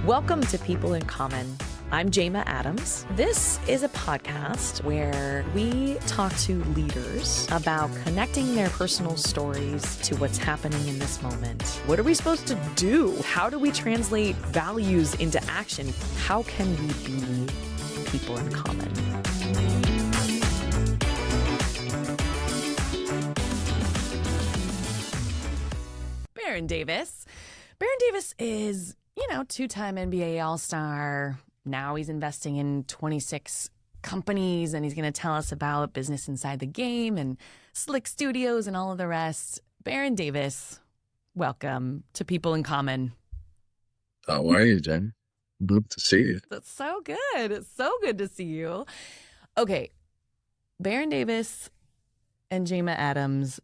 Welcome to People in Common. I'm Jama Adams. This is a podcast where we talk to leaders about connecting their personal stories to what's happening in this moment. What are we supposed to do? How do we translate values into action? How can we be people in common? Baron Davis. Baron Davis is, two-time NBA All-Star. Now he's investing in 26 companies, and he's going to tell us about business inside the game and SLIC Studios and all of the rest. Baron Davis, welcome to People in Common. How are you, Jen? Good to see you. That's so good. It's so good to see you. Okay, Baron Davis and Jama Adams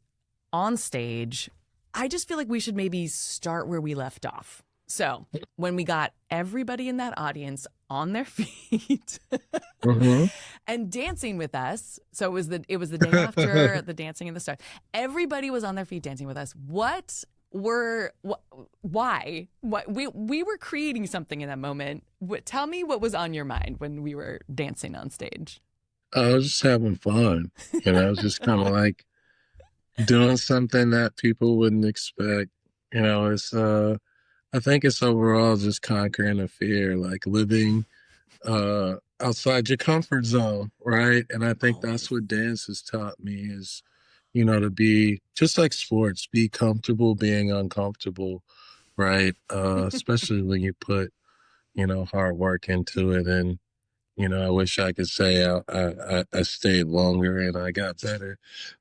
on stage. I just feel like we should maybe start where we left off. So when we got everybody in that audience on their feet and dancing with us, so it was the day after the Dancing in the Stars. Everybody was on their feet dancing with us. Why? We were creating something in that moment. Tell me what was on your mind when we were dancing on stage. I was just having fun. I was just kind of like doing something that people wouldn't expect. I think it's overall just conquering a fear, like living outside your comfort zone, right? And I think that's what dance has taught me is, to be just like sports, be comfortable being uncomfortable, right? Especially when you put, hard work into it. And, I wish I could say I stayed longer and I got better,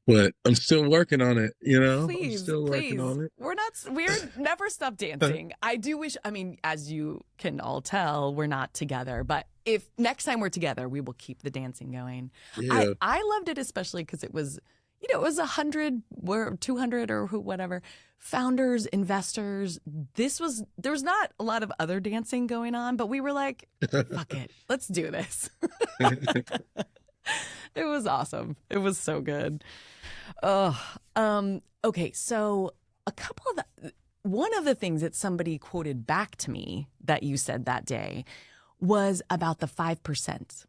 but I'm still working on it, Please, I'm still working on it. We're never stop dancing. I do wish, as you can all tell, we're not together, but if next time we're together, we will keep the dancing going. Yeah. I loved it, especially because it was, it was 100 or 200 or whatever founders, investors. There was not a lot of other dancing going on, but we were like, fuck it, let's do this. It was awesome. It was so good. Okay, so one of the things that somebody quoted back to me that you said that day was about the 5%.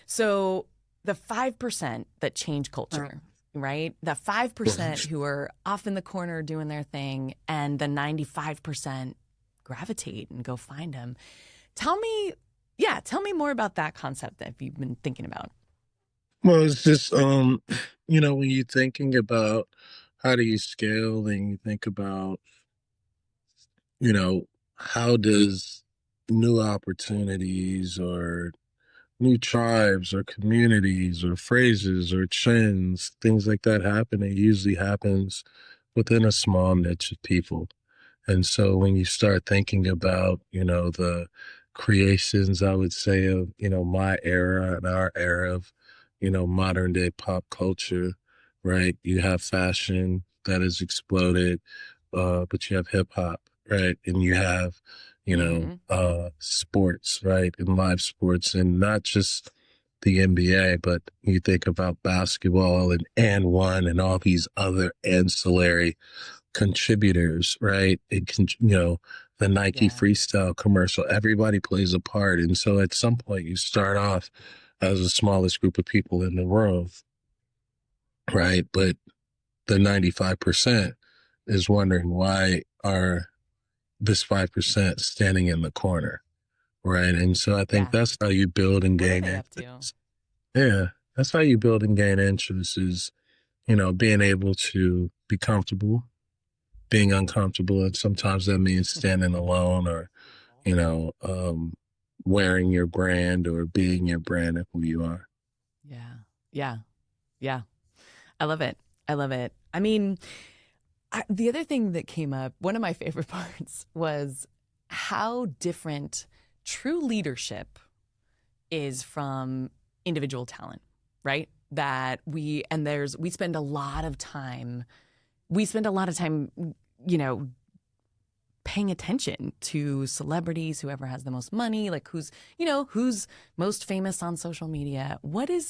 So the 5% that change culture. Right? The 5% who are off in the corner doing their thing and the 95% gravitate and go find them. Tell me more about that concept that you've been thinking about. Well, it's just, when you're thinking about how do you scale and you think about, how does new opportunities or new tribes or communities or phrases or trends, things like that happen, it usually happens within a small niche of people. And so when you start thinking about, the creations, I would say, of, my era and our era of, modern day pop culture, right? You have fashion that has exploded, but you have hip hop, right? And you have sports, right? And live sports, and not just the NBA, but you think about basketball and one and all these other ancillary contributors, right? It can, the Nike freestyle commercial, everybody plays a part. And so at some point you start off as the smallest group of people in the room, right? But the 95% is wondering why are this 5% standing in the corner, right? And so I think that's how you build and gain interest. Yeah, that's how you build and gain interest is, being able to be comfortable, being uncomfortable. And sometimes that means standing alone or, wearing your brand or being your brand of who you are. Yeah. I love it. I mean, the other thing that came up, one of my favorite parts was how different true leadership is from individual talent, right? That we spend a lot of time, paying attention to celebrities, whoever has the most money, like who's most famous on social media. What are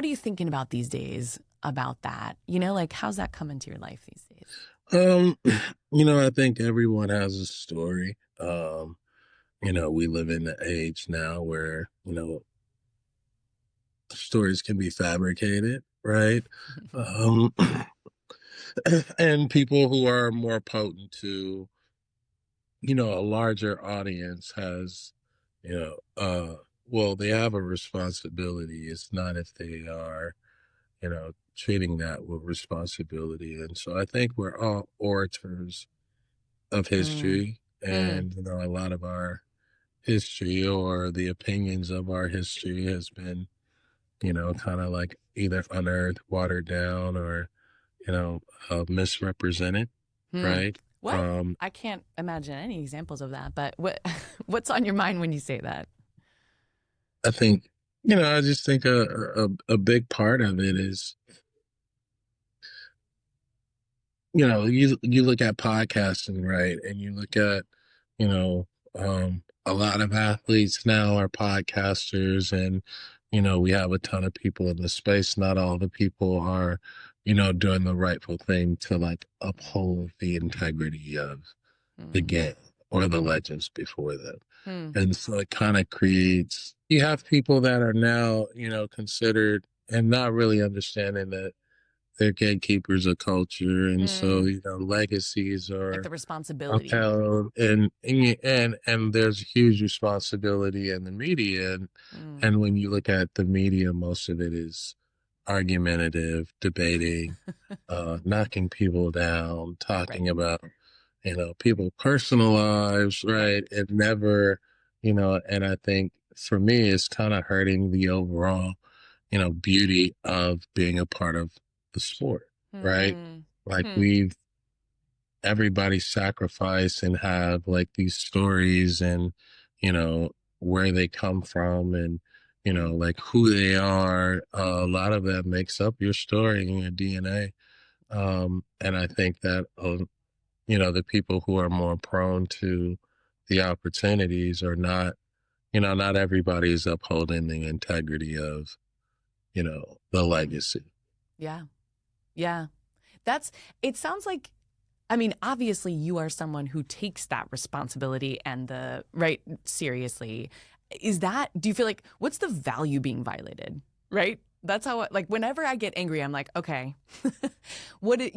you thinking about these days about that? How's that come into your life these days? Um, I think everyone has a story. We live in the age now where, stories can be fabricated, right? Um, and people who are more potent to, a larger audience has, you know, well, they have a responsibility. It's not if they are, treating that with responsibility. And so I think we're all orators of Mm, history, mm, and a lot of our history or the opinions of our history has been kind of like either unearthed, watered down, or misrepresented, hmm. right? What? I can't imagine any examples of that, but what's on your mind when you say that? I think I just think a big part of it is you look at podcasting, right? And you look at, you know, a lot of athletes now are podcasters, and, we have a ton of people in the space. Not all the people are, doing the rightful thing to like uphold the integrity of the Mm, game or the mm, legends before them. mm, And so it kind of creates, you have people that are now, considered and not really understanding that they're gatekeepers of culture, and so mm. legacies Like are the responsibility. upheld, and there's huge responsibility in the media, Mm. and when you look at the media, most of it is argumentative, debating, knocking people down, Right. talking about people's personal lives, Yep. right? It never, and I think for me, it's kind of hurting the overall beauty of being a part of the sport, right? Hmm. Like Hmm. everybody sacrifice and have like these stories and, where they come from and, Hmm. like who they are. A lot of that makes up your story and your DNA. And I think that, the people who are more prone to the opportunities are not, not everybody is upholding the integrity of, the Hmm. legacy. Yeah. Yeah. That's, it sounds like, I mean, obviously you are someone who takes that responsibility and the right seriously. Is that, do you feel like, what's the value being violated? Right? That's how, like, whenever I get angry, I'm like, okay, what, it,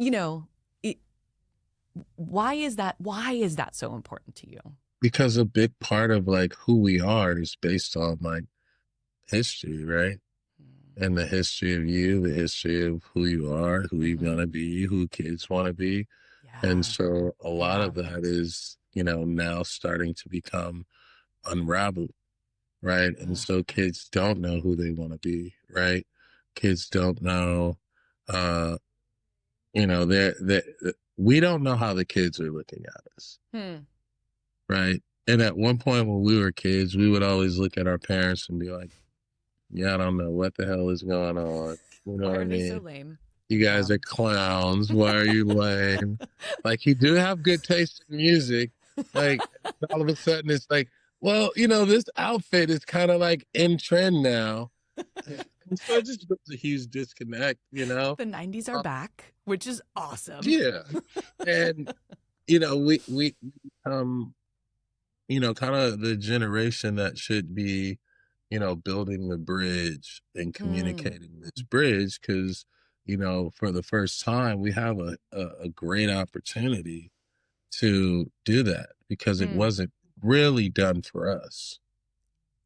why is that so important to you? Because a big part of like who we are is based on like history, right? And the history of you, the history of who you are, who you're Mm-hmm. gonna be, who kids want to be. And Yeah. so a lot Yeah. of that is, now starting to become unraveled, right? And Ugh. so kids don't know who they want to be, right? Kids don't know, uh, they we don't know how the kids are looking at us, Hmm. right? And at one point when we were kids, we would always look at our parents and be like, yeah, I don't know what the hell is going on. You know Why what I are they so mean? lame? You guys Yeah. are clowns. Why are you lame? Like, you do have good taste in music. Like, all of a sudden it's like, well, this outfit is kind of like in trend now. And so it just becomes a huge disconnect. The 90s are Uh, back, which is awesome. yeah. And, we um kind of the generation that should be, building the bridge and Hmm. communicating this bridge because, for the first time, we have a great opportunity to do that because it Hmm. wasn't really done for us,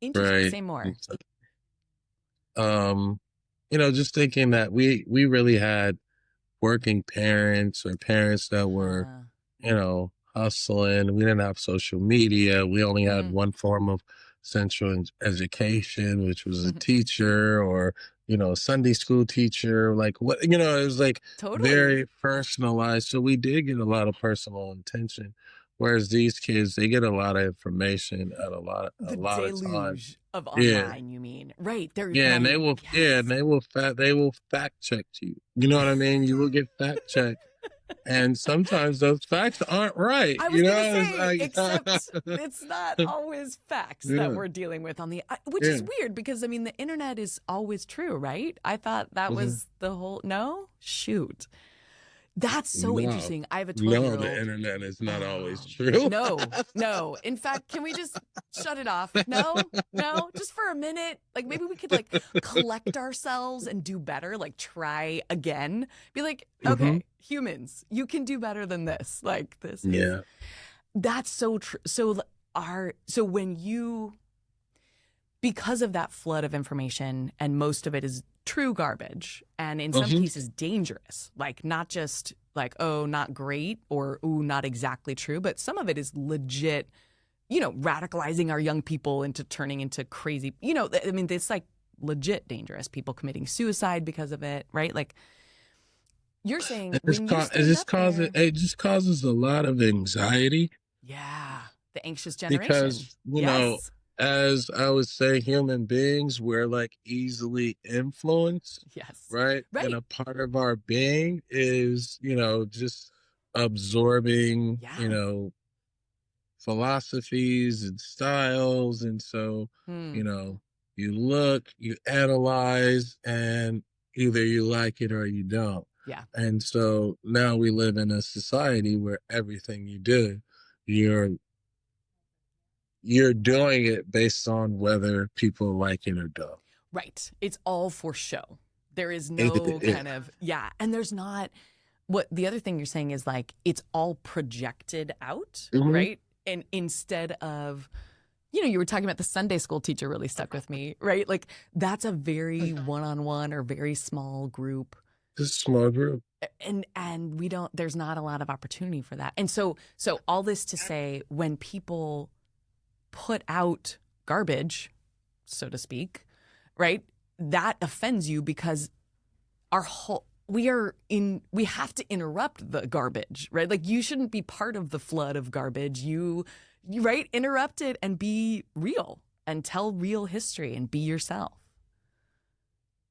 Interesting. right? Say And more. so, um, just thinking that we really had working parents or parents that were Huh. hustling. We didn't have social media. We only had Hmm. one form of central education, which was a teacher or, a Sunday school teacher. Like what, it was like Totally. very personalized. So we did get a lot of personal attention. Whereas these kids, they get a lot of information at a The lot of time. deluge of Yeah. online, you mean? Right. They're Yeah, and right. Yes. they will fact check you. You know what I mean? You will get fact checked, and sometimes those facts aren't right. I was going to It's say, like, except it's not always facts that yeah, we're dealing with on the, which yeah. is weird because I mean, the internet is always true, right? I thought that Mhm. was the whole, no? Shoot. That's so No, interesting. I have a no, the 12-year-old. internet is not always Um, true. no, no. In fact, can we just shut it off? No, no, just for a minute. Like maybe we could like collect ourselves and do better, like try again. Be like, Hmm. okay, humans, you can do better than this. Like this is Yeah. that's so true. So when you because of that flood of information and most of it is true garbage and in some Hmm. cases dangerous, like not just like, oh, not great or ooh, not exactly true, but some of it is legit, radicalizing our young people into turning into crazy, I mean, it's like legit dangerous, people committing suicide because of it, right? Like you're saying when you stand up there, It just causes a lot of anxiety yeah, the anxious generation. because, Yes. as I would say, human beings, we're like easily influenced, Yes. right? And Right. a part of our being is, just absorbing, Yeah. philosophies and styles. And so, Hmm. you know, you look, you analyze, and either you like it or you don't. Yeah. And so now we live in a society where everything you do, you're you're doing it based on whether people like it or don't. Right. It's all for show. There is no Yeah. kind of, yeah. And there's not, what the other thing you're saying is like, it's all projected out, Hmm. right? And instead of, you were talking about the Sunday school teacher really stuck with me, right? Like that's a very one on one or very small group. Just a small group. And we don't, there's not a lot of opportunity for that. And so all this to say, when people put out garbage, so to speak, right? That offends you because we have to interrupt the garbage, right? Like you shouldn't be part of the flood of garbage. You right, interrupt it and be real and tell real history and be yourself.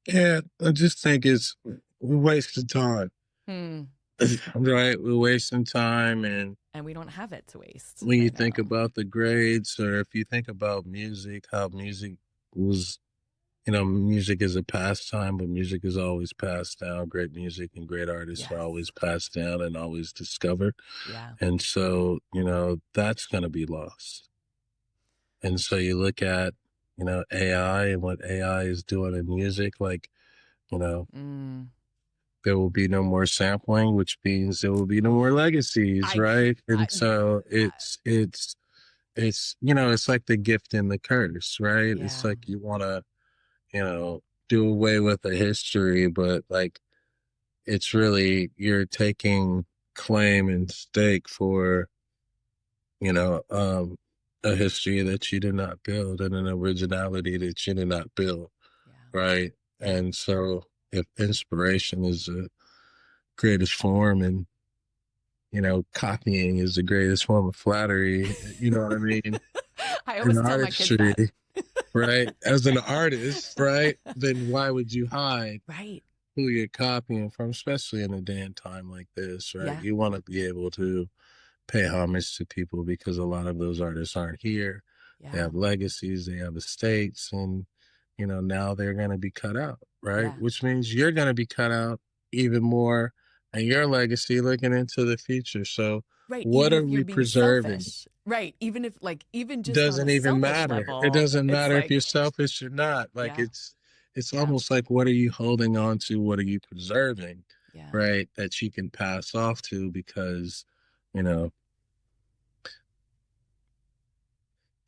Yeah, I just think we're wasting time. Hmm. Right, we're wasting time. And And we don't have it to waste when you right think now. about the grades, or if you think about music, how music was, music is a pastime, but music is always passed down. Great music and great artists are Yes. always passed down and always discovered. Yeah. And so, that's going to be lost. And so you look at, AI and what AI is doing in music, like, you know, Mm. there will be no more sampling, which means there will be no Oh, more legacies, I, right? I, And so I it's like the gift and the curse, right? It's yeah. like you want to, do away with a history, but like it's really you're taking claim and stake for, you know, um, a history that you did not build and an originality that you did not build, Yeah. right? Yeah. And so if inspiration is the greatest form, and copying is the greatest form of flattery, you know what I mean? I In always tell my kids artistry, that. right? As an artist, right? Then why would you hide Right. who you're copying from, especially in a day and time like this, right? Yeah. You want to be able to pay homage to people because a lot of those artists aren't here. They Yeah. have legacies, they have estates, and now they're going to be cut out, right? Yeah. Which means you're going to be cut out even more, and your legacy looking into the future. So, Right. what Even are if you're we being preserving? selfish. Right. Even if like even just on a Doesn't even selfish matter. It level, doesn't it's matter if you're like, selfish or not. Like yeah. it's Yeah. almost like, what are you holding on to? What are you preserving? Yeah. Right? That you can pass off to because, you know,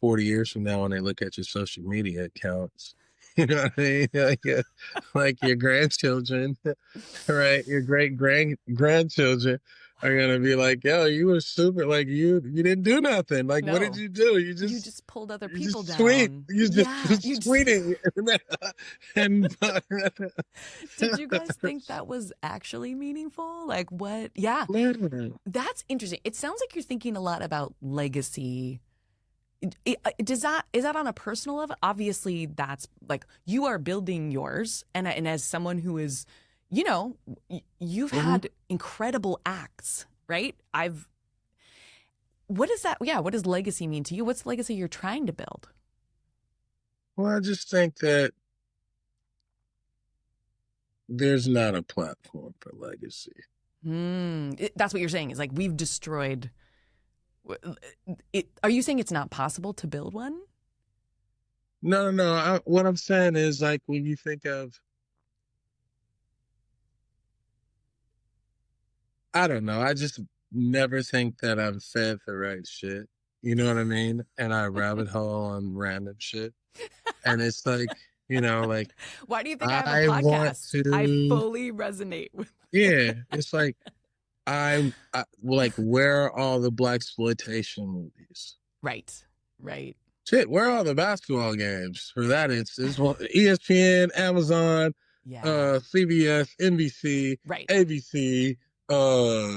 40 years from now when they look at your social media accounts, you know what I mean? Like your grandchildren, right? Your grandchildren are gonna be like, yo, you were super, like you didn't do nothing. Like, what did No. you do? You just pulled other You people just tweet. down. You just Yeah. You was just tweeting. And Did you guys think that was actually meaningful? Like what? Yeah. That's interesting. It sounds like you're thinking a lot about legacy. Is that on a personal level? Obviously, that's like you are building yours, and as someone who is, you've Mhm. had incredible acts, right? What is that? Yeah, what does legacy mean to you? What's the legacy you're trying to build? Well, I just think that there's not a platform for legacy. That's what you're saying is like we've destroyed it. Are you saying it's not possible to build one? No, no, no. What I'm saying is like when you think of, I don't know. I just never think that I'm fed the right shit. You know what I mean? And I rabbit hole on random shit. And it's like, like Why do you think I have a I want podcast? I to, fully resonate with. yeah, it's like like, where are all the black exploitation movies? Right, right. Shit, where are all the basketball games? For that instance, well, ESPN, Amazon, Yeah, CBS, NBC, right. ABC,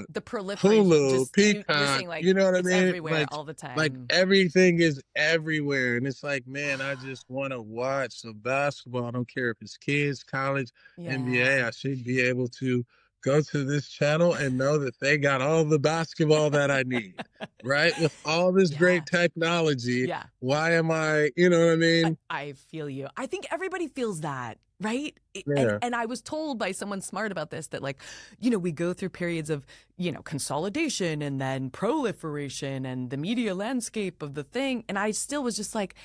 The proliferation, Hulu, just you're Peacock. saying like You know what I it's mean? everywhere all the Like time. everything is everywhere, and it's like, man, I just want to watch some basketball. I don't care if it's kids, college, NBA. Yeah, I should be able to go to this channel and know that they got all the basketball that I need, right? With all this great yeah, technology, yeah. why am I, you know what I mean? I feel you. I think everybody feels that, right? And Yeah. and I was told by someone smart about this that like, we go through periods of, consolidation and then proliferation and the media landscape of the thing. And I still was just like,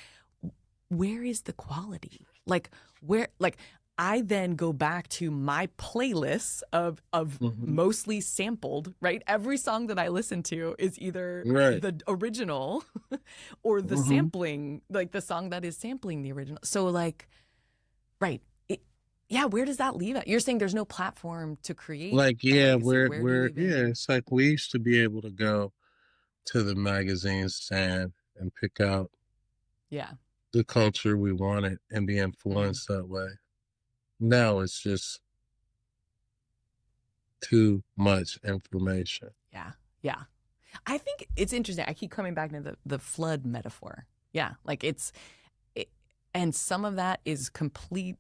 where is the quality? Like where like I then go back to my playlists of Mhm. mostly sampled, right? Every song that I listen to is either Right. the original or the Hmm. sampling, like the song that is sampling the original. So like, right. Yeah, where does that leave it? You're saying there's no platform to create Like, a yeah, legacy. Where do you yeah, even it's like we used to be able to go to the magazine stand and pick out Yeah. the culture we wanted and be Mm, influenced that way. Now it's just too much information. yeah. Yeah. I think it's interesting. I keep coming back to the flood metaphor. Yeah, like it, and some of that is complete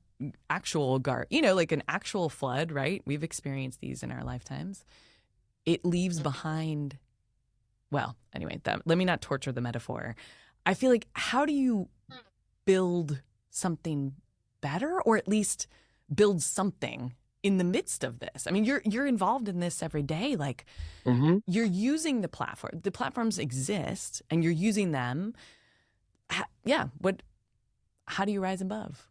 actual like an actual flood, right? We've experienced these in our lifetimes. It leaves behind, well, anyway, let me not torture the metaphor. I feel like how do you build something better or at least build something in the midst of this? I mean, you're involved in this every day. Like Hmm. you're using the platform. The platforms exist and you're using them. Yeah. How do you rise above?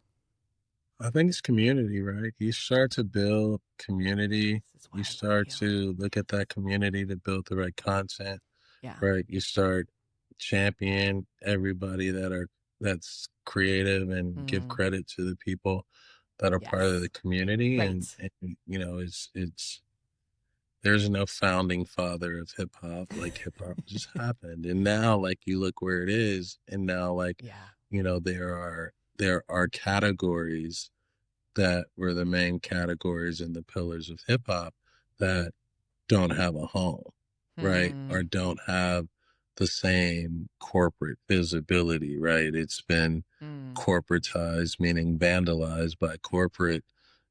I think it's community, right? You start to build community. This is why You I love start you. to look at that community to build the right content, Yeah. right? You start champion everybody that's creative and give Mm, credit to the people that are part of yes. the community. And, Right. and it's there's no founding father of hip hop. Like hip hop just happened. And now like you look where it is, and now like, Yeah. there are categories that were the main categories and the pillars of hip hop that don't have a home, right? Or Hmm. don't have the same corporate visibility, right? It's been Mm. corporatized, meaning vandalized by corporate,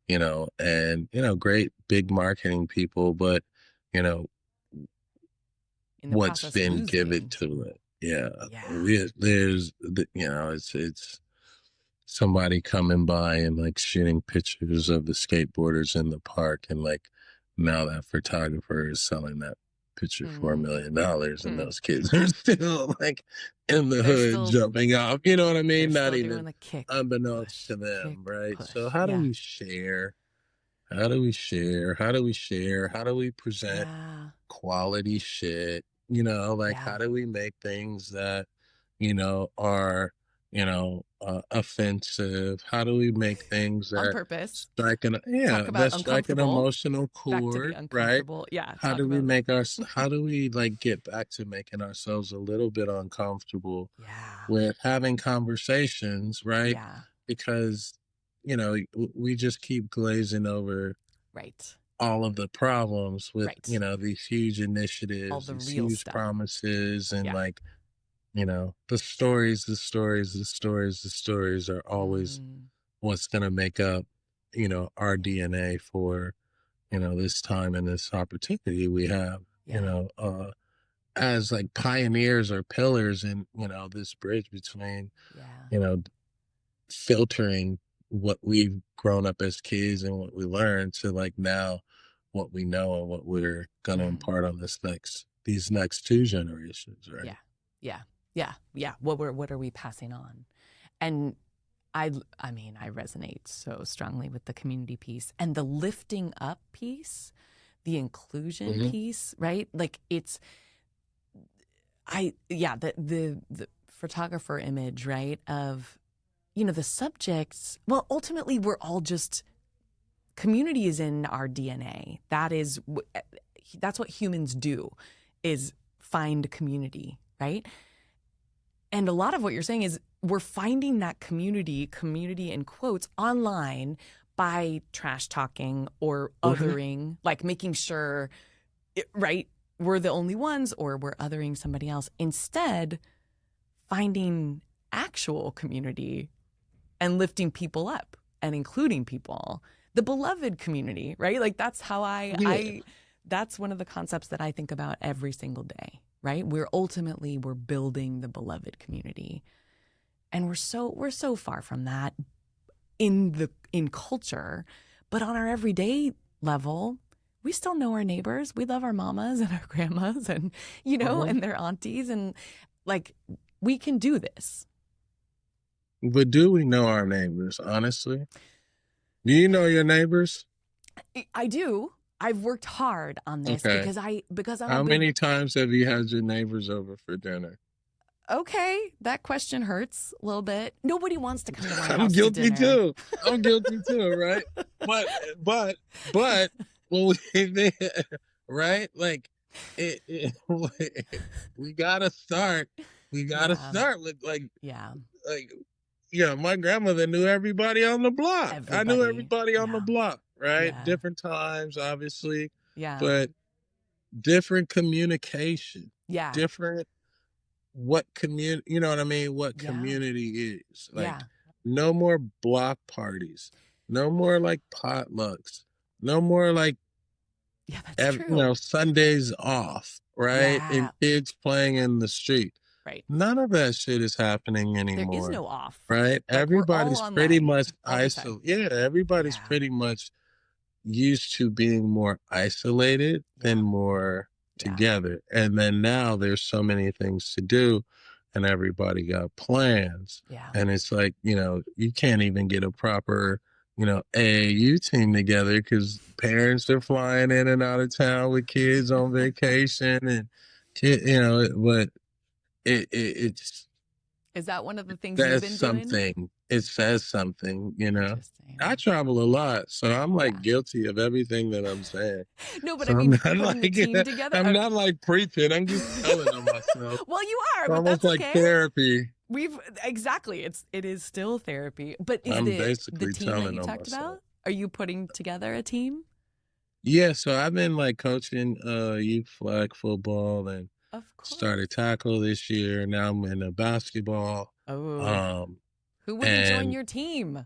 and, great big marketing people, but, you know, In the what's process, been given losing. to it. Yeah. Yeah. It's somebody coming by and like shooting pictures of the skateboarders in the park, and like now that photographer is selling that picture for $1 million, and Hmm. those kids are still like in the They're hood still jumping off, you know what I they're mean? Not still doing even the kick, unbeknownst push, to them, kick, right? So push. how do Yeah. we share? How do we share? How do we share? How do we present Yeah. quality shit? Like Yeah. how do we make things that, are, offensive? How do we make things On that purpose. Talk about that strike an uncomfortable. emotional Back to the chord, right? uncomfortable. Yeah. How Talk do we about. how do we like get back to making ourselves a little bit uncomfortable Yeah. with having conversations, right? Yeah. Because, we just keep glazing over Right. all of the problems with, Right. these huge All initiatives, the these real huge stuff. promises, and Yeah. like, the stories are always Mm. what's going to make up, our DNA for, this time and this opportunity we have, Yeah. as like pioneers or pillars in, this bridge between, Yeah. you know, filtering what we've grown up as kids and what we learned to like now what we know and what we're going to Mhm. impart on these next two generations, right? Yeah. Yeah. Yeah. Yeah. What are we passing on? And I mean, I resonate so strongly with the community piece and the lifting up piece, the inclusion Hmm. piece, right? Like the photographer image, right? Of, the subjects. Well, ultimately, we're all just, community is in our DNA. That's what humans do, is find community, right? And a lot of what you're saying is we're finding that community in quotes, online by trash talking or Hmm. othering, like making sure, right, we're the only ones or we're othering somebody else. Instead, finding actual community and lifting people up and including people, the beloved community, right? Like that's how Yeah. that's one of the concepts that I think about every single day, right? We're building the beloved community. And we're so far from that in culture, but on our everyday level, we still know our neighbors. We love our mamas and our grandmas and Hmm. and their aunties, and like we can do this. But do we know our neighbors, honestly? Do you know your neighbors? I do. I've worked hard on this Okay. because I'm a How big. many times have you had your neighbors over for dinner? Okay, that question hurts a little bit. Nobody wants to come to my I'm house to guilty dinner. too. I'm guilty too, right? But but but when we right? Like it we gotta start. We gotta Yeah, start with yeah. like my grandmother knew everybody on the block. I knew Everybody. everybody on the Yeah, block, right? yeah, Different times, obviously, yeah, but different communication, yeah, different what community, you know what I mean? What yeah, community is like yeah, no more block parties, no more like potlucks, no more like yeah. That's true. Sundays off, right? And Yeah, kids playing in the street. right. None of that shit is happening There is anymore, no off. right? Like we're all Everybody's pretty online much all the time. isolated. Yeah, everybody's Yeah, pretty much used to being more isolated than yeah, more yeah, together. And then now there's so many things to do and everybody got plans. yeah. And it's like, you can't even get a proper, AAU team together because parents are flying in and out of town with kids on vacation and but it's Is that one of the things you've says been doing? something. It says something. I Interesting. travel a lot, so I'm like Yeah. guilty of everything that I'm saying. No, but I So I'm mean, not putting a like team together. I'm not like preaching. I'm just telling on myself. Well, you are, It's but almost that's like okay. therapy. We've exactly. It is still therapy. But is I'm the basically team that telling you on talked myself. about? Are you putting together a team? Yeah, so I've been like coaching youth flag football and Of started course. tackle this year. Now I'm in basketball. Oh, Um who wouldn't join and your team?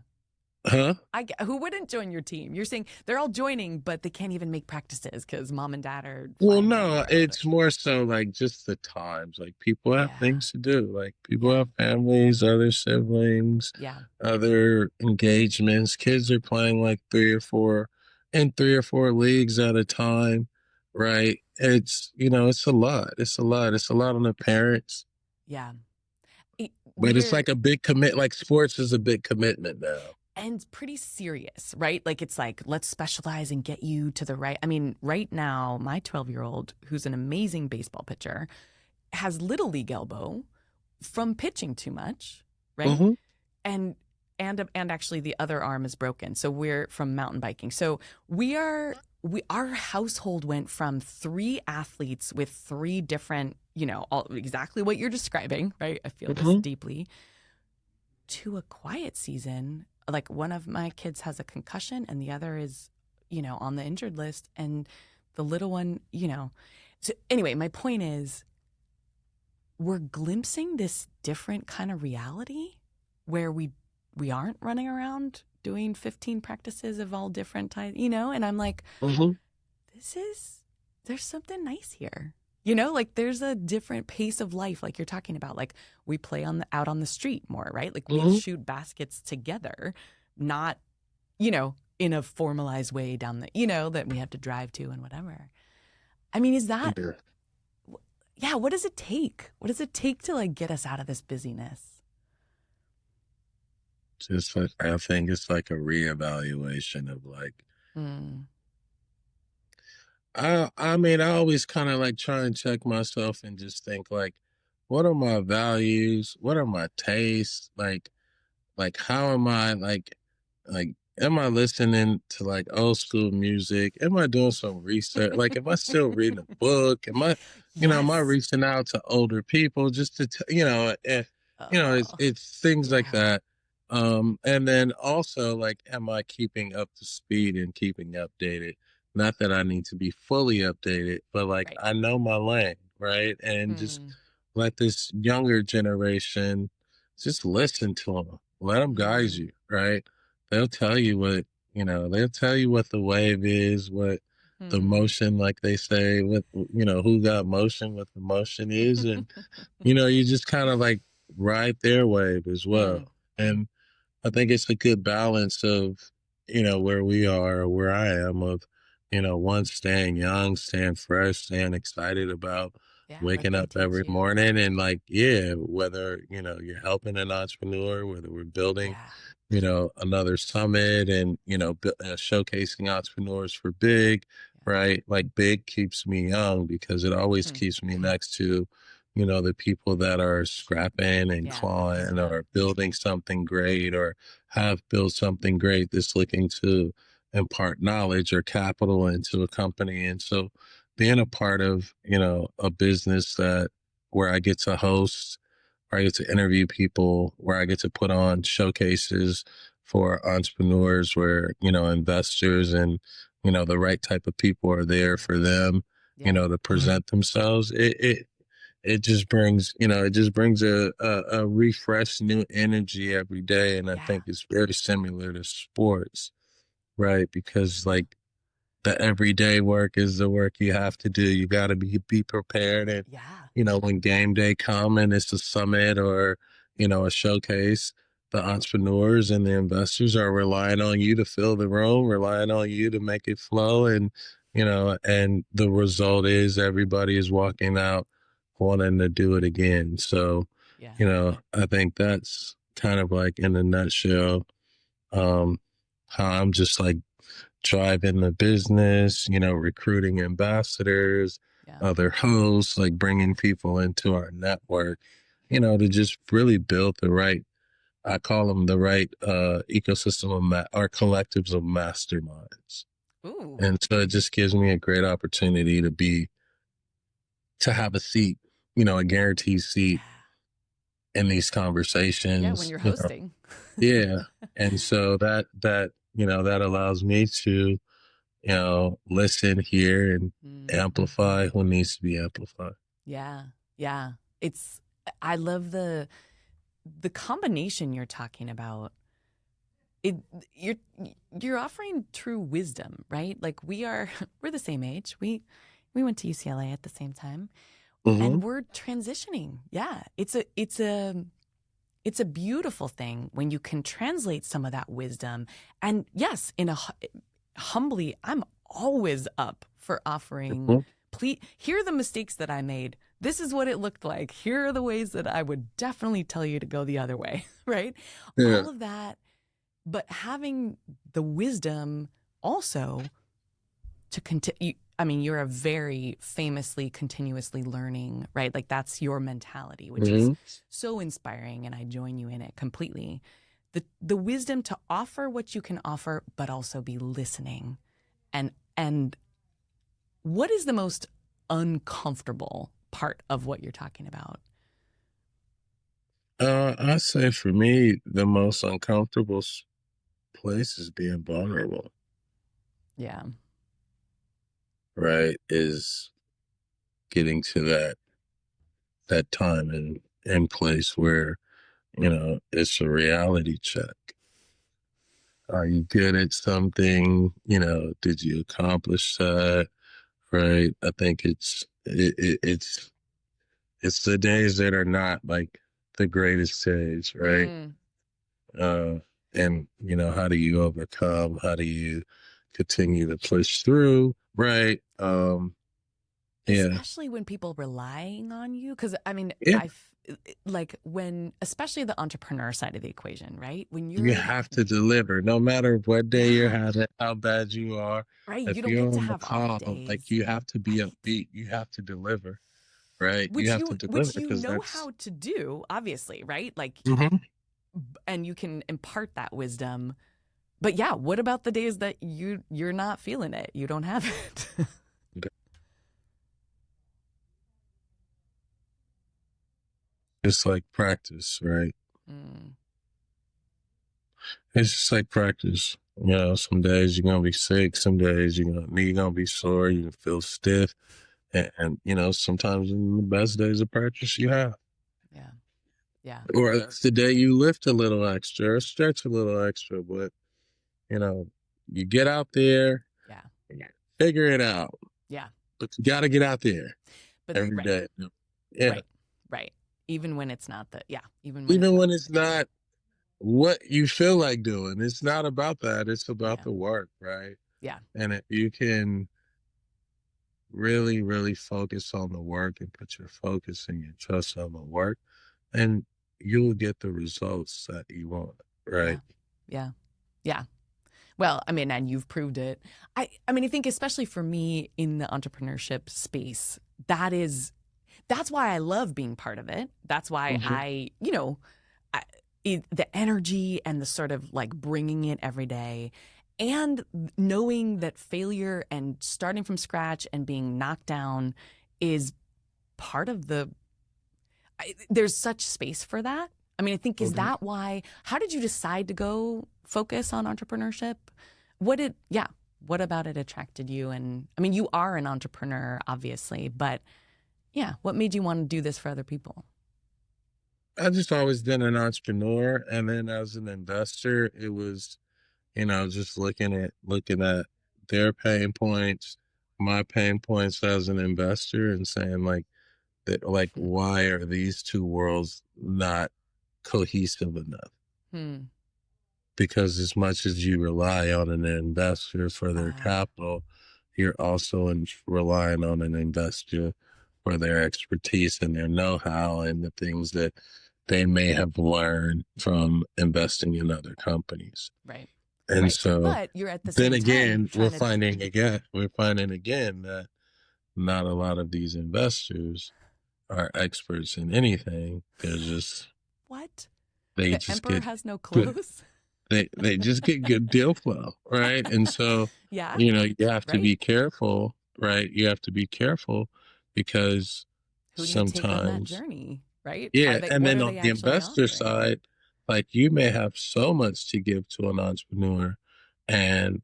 huh? Who wouldn't join your team? You're saying they're all joining, but they can't even make practices because mom and dad are Well, flying down the no, road. it's more so like just the times. Like people have Yeah, things to do. Like people yeah, have families, other siblings, yeah, other engagements. Kids are playing like three or four leagues at a time, right? It's a lot. It's a lot. It's a lot on the parents. yeah. But it's We're like a big commit. Like sports is a big commitment now. and pretty serious, right? Like it's like, let's specialize and get you to the right. I mean, right now, my 12-year-old, who's an amazing baseball pitcher, has little league elbow from pitching too much, right? Hmm. And and actually the other arm is broken. So we're from mountain biking. So our household went from 3 athletes with 3 different, all exactly what you're describing, right? I feel this Hmm. deeply, to a quiet season. Like one of my kids has a concussion and the other is, on the injured list, and the little one. So anyway, my point is we're glimpsing this different kind of reality where we aren't running around doing 15 practices of all different types, and I'm like, Hmm. there's something nice here. Like there's a different pace of life, like you're talking about. Like we play out on the street more, right? Like we Hmm. shoot baskets together, not, you know, in a formalized way down the, that we have to drive to and whatever. I mean, is that, Yeah. yeah, what does it take? What does it take to like get us out of this busyness? Just like, I think it's like a reevaluation of like, Mm. I mean, I always kind of like try and check myself and just think like, what are my values? What are my tastes? Like how am I like am I listening to like old school music? Am I doing some research? Like am I still reading a book? Am I Yes. reaching out to older people just to Oh, it's things like yeah. that. And then also like am I keeping up to speed and keeping updated? Not that I need to be fully updated, but like Right. I know my lane, right? And just Mm. let this younger generation just listen to them. Let them guide Mm. you, right? They'll tell you they'll tell you what the wave is, what the Mm. motion, like they say, who got motion, what the motion is. And, you just kind of like ride their wave as Mm. well. And I think it's a good balance of, where we are or where I am of, one staying young, staying fresh, staying excited about Yeah, let waking them up teach every you. morning and like, yeah, whether, you're helping an entrepreneur, whether we're building Yeah. another summit and, showcasing entrepreneurs for big, Yeah. right? Like big keeps me young because it always Hmm. keeps me next to, the people that are scrapping and Yeah, that don't clawing stop. or building something great or have built something great that's looking to impart knowledge or capital into a company. And so being a part of, a business where I get to host, where I get to interview people, where I get to put on showcases for entrepreneurs where, investors and, the right type of people are there for them, Yeah. to present themselves. It just brings a refreshed new energy every day. And I Yeah. think it's very similar to sports, right? Because like the everyday work is the work you have to do. You got to be prepared. And, Yeah. when game day come and it's a summit or, a showcase, the entrepreneurs and the investors are relying on you to fill the room, relying on you to make it flow. And the result is everybody is walking out wanting to do it again. So, Yeah. I think that's kind of like in a nutshell, um, how I'm just like driving the business, recruiting ambassadors, Yeah. other hosts, like bringing people into our network, to just really build I call them the right ecosystem of our collectives of masterminds. Ooh. And so it just gives me a great opportunity to have a seat, a guaranteed seat Yeah. in these Yeah, when conversations, you're hosting. yeah. And so that allows me to, listen, hear, and Mm. amplify who needs to be amplified. Yeah. Yeah. It's I love the combination you're talking about. It you're you're offering true wisdom, right? Like we're the same age. We went to UCLA at the same time Hmm. and we're transitioning. Yeah. It's a beautiful thing when you can translate some of that wisdom. And yes, humbly, I'm always up for offering, Hmm. please, here are the mistakes that I made. This is what it looked like. Here are the ways that I would definitely tell you to go the other way, right? Yeah. All of that, but having the wisdom also to continue. I mean, you're a very famously continuously learning, right? Like that's your mentality, which is Hmm. so inspiring, and I join you in it completely. The wisdom to offer what you can offer, but also be listening. And what is the most uncomfortable part of what you're talking about? I say for me, the most uncomfortable place is being vulnerable, Yeah. right? Is getting to that time and place where, it's a reality check. Are you good at something? Did you accomplish that? Right. I think it's the days that are not like the greatest days, right? Mm, Uh, and, how do you overcome? How do you continue to push through? Right. Yeah. Especially when people relying on you. Because I mean, Yeah. like when, especially the entrepreneur side of the equation, right? When You you're, have to deliver no matter what day you're yeah, having, how bad you are. right. You If don't you're get to on the have off call, like, days, you have to be right? upbeat. You have to deliver, right? You have to deliver Which you because know that's how to do, obviously, right? Like, Mhm. and you can impart that wisdom. But yeah, what about the days that you're not feeling it? You don't have it. It's like practice, right? Mm, It's just like practice. Some days you're gonna be sick, some days you're gonna be sore, you feel stiff. And sometimes in the best days of practice you have. yeah. Yeah. Or that's the day you lift a little extra or stretch a little extra, but you know, you get out there, Yeah. yeah, figure it out. Yeah. But you gotta get out there But every right. day. Yeah. Right. Right. Even when it's not the, yeah. Even when it's Even not when the it's right day. not what you feel like doing. It's not about that. It's about Yeah. the work, right? Yeah. And if you can really, really focus on the work and put your focus and your trust on the work, and you'll get the results that you want, Yeah. right? Yeah. Yeah. Well, I mean, and you've proved it. I mean, I think especially for me in the entrepreneurship space, that's why I love being part of it. That's why Mhm. I, the energy and the sort of like bringing it every day and knowing that failure and starting from scratch and being knocked down is part of there's such space for that. I mean, I think, is Mhm. that why, how did you decide to go focus on entrepreneurship? What about it attracted you? And I mean, you are an entrepreneur, obviously, but yeah, what made you want to do this for other people? I just always been an entrepreneur, and then as an investor, it was just looking at their pain points, my pain points as an investor, and saying like Hmm. why are these two worlds not cohesive enough? Hmm. Because as much as you rely on an investor for their Uh, capital, you're also relying on an investor for their expertise and their know-how and the things that they may have learned from investing in other companies. right. And Right. so But you're at the then same time again, trying to, we're finding again that not a lot of these investors are experts in anything. what? They The just emperor get has no good. clothes? They just get good deal flow, right? And so, Yeah. you have to Right. be careful, right? You have to be careful because Who do you take on that sometimes, journey? Right. yeah. And What then are on they the actually investor offering? side, like you may have so much to give to an entrepreneur and,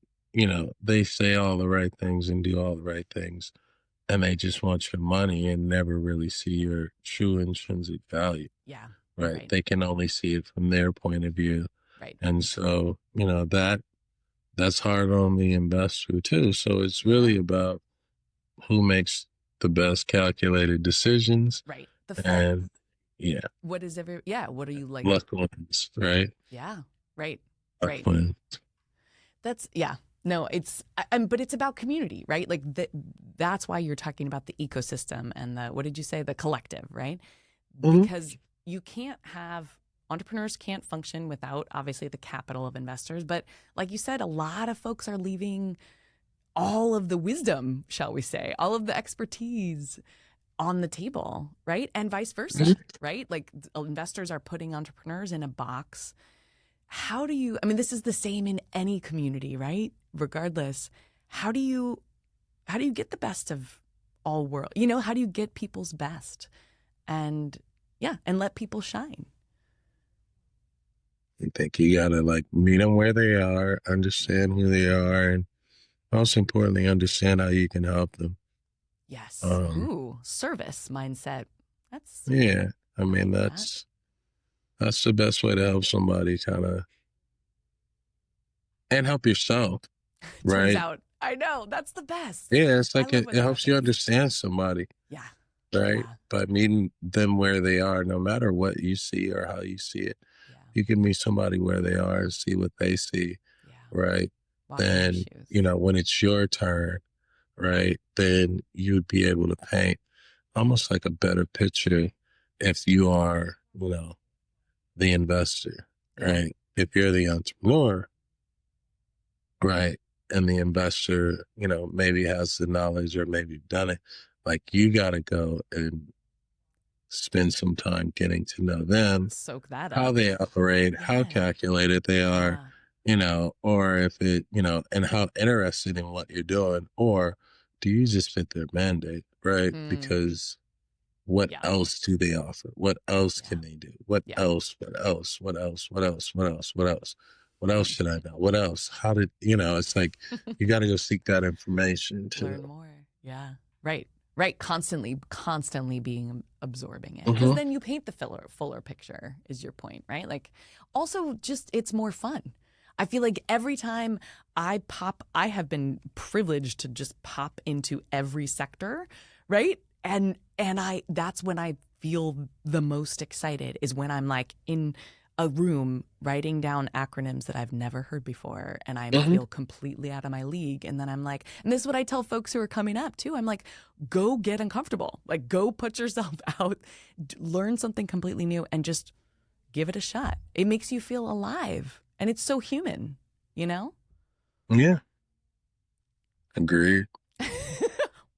they say all the right things and do all the right things and they just want your money and never really see your true intrinsic value, Yeah. right? Right. They can only see it from their point of view. Right. And so, that's hard on the investor too. So it's really Yeah. about who makes the best calculated decisions Right. The fit. and yeah, What are you like? luck wins, right? Yeah. Right. Luck Right. wins. Yeah. No, but it's about community, right? Like that's why you're talking about the ecosystem and what did you say? The collective, right? Mhm. Because entrepreneurs can't function without obviously the capital of investors. But like you said, a lot of folks are leaving all of the wisdom, shall we say, all of the expertise on the table, right? And vice versa, right? Like investors are putting entrepreneurs in a box. I mean, this is the same in any community, right? Regardless, how do you get the best of all world? How do you get people's best and yeah, and let people shine? I think you gotta like meet them where they are, understand who they are, and most importantly, understand how you can help them. Yes. Um, Ooh, service mindset. That's yeah, I I mean like that. that's the best way to help somebody kind of and help yourself, Turns right? out, I know that's the best. Yeah, it's I like love it when that helps you happens. understand somebody, Yeah. right? Yeah. By meeting them where they are, no matter what you see or how you see it. Yeah. You can meet somebody where they are and see what they see, Yeah. right? Walk in their Then, shoes. when it's your turn, right, then you'd be able to paint almost like a better picture if you are, the investor, Yeah. right? If you're the entrepreneur, right, and the investor, maybe has the knowledge or maybe done it, like you got to go and spend some time getting to know them, Soak that how up. they operate, how Yeah. calculated they are, or if it, and how interested in what you're doing, or do you just fit their mandate, right? Because what Yeah. else do they offer? What else Yeah. can they do? What Yeah. else? What else? What else? What else? What else? What else? What else should I know? What else? How did, it's like, you got to go seek that information to Learn more. Yeah. Right. Constantly being absorbing it. Because then you paint the fuller picture is your point, right? Like also just it's more fun. I feel like every time I have been privileged to just pop into every sector, right? And that's when I feel the most excited is when I'm like in a room writing down acronyms that I've never heard before and I feel completely out of my league. And then I'm like, and this is what I tell folks who are coming up too. I'm like, go get uncomfortable, like go put yourself out, learn something completely new and just give it a shot. It makes you feel alive and it's so human, Yeah. Agreed.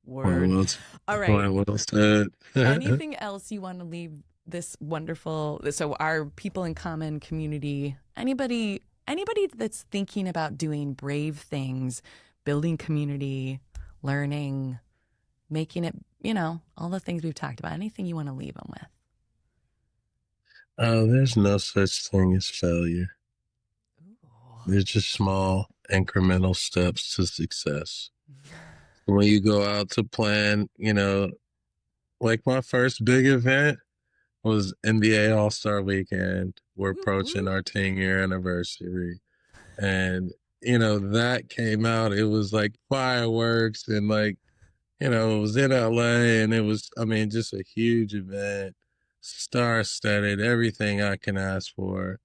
Word. All right. Well said. Anything else you want to leave this wonderful, so our people in common community, anybody that's thinking about doing brave things, building community, learning, making it, all the things we've talked about, anything you want to leave them with? There's no such thing as failure. Ooh. There's just small incremental steps to success. When you go out to plan, like my first big event was NBA All-Star Weekend. We're approaching our 10-year anniversary. And, that came out. It was like fireworks and like, it was in LA and it was, just a huge event, star-studded, everything I can ask for.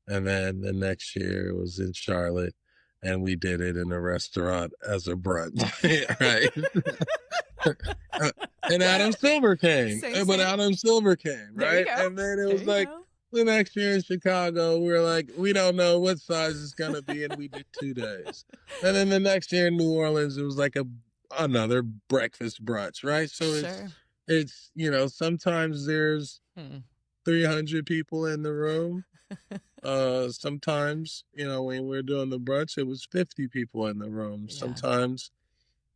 And then the next year it was in Charlotte and we did it in a restaurant as a brunch, right? And Adam Silver came, right? And then it was like the next year in Chicago, we were like, we don't know what size it's going to be. And we did 2 days. And then the next year in New Orleans, it was like another breakfast brunch, right? So it's, sometimes there's 300 people in the room. Sometimes, when we're doing the brunch, it was 50 people in the room. Yeah. Sometimes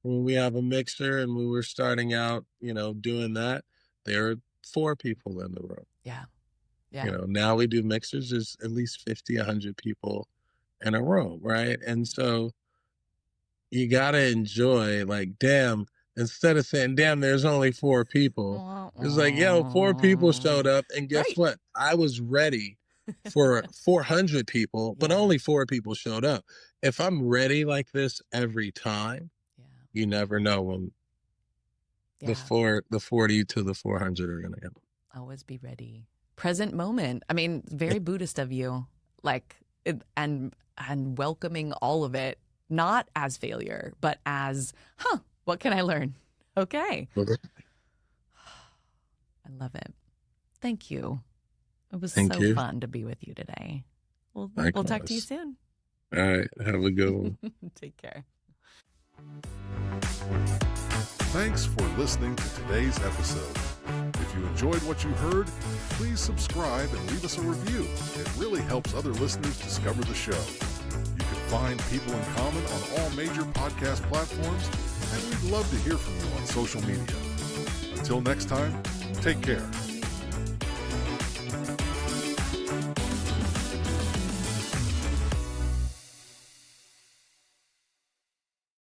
when we have a mixer and we were starting out, doing that, there are 4 people in the room. Yeah. Yeah. Now we do mixers, there's at least 50, 100 people in a room, right? And so you got to enjoy, like, damn, instead of saying, damn, there's only 4 people, it's like, 4 people showed up. And guess what? I was ready for 400 people, but only 4 people showed up. If I'm ready like this every time, you never know when the 40 to the 400 are going to happen. Always be ready. Present moment. Very Buddhist of you, like, and welcoming all of it, not as failure, but as, what can I learn? Okay. I love it. Thank you. It was so fun to be with you today. We'll talk to you soon. All right. Have a good one. Take care. Thanks for listening to today's episode. If you enjoyed what you heard, please subscribe and leave us a review. It really helps other listeners discover the show. You can find People in Common on all major podcast platforms, and we'd love to hear from you on social media. Until next time, take care.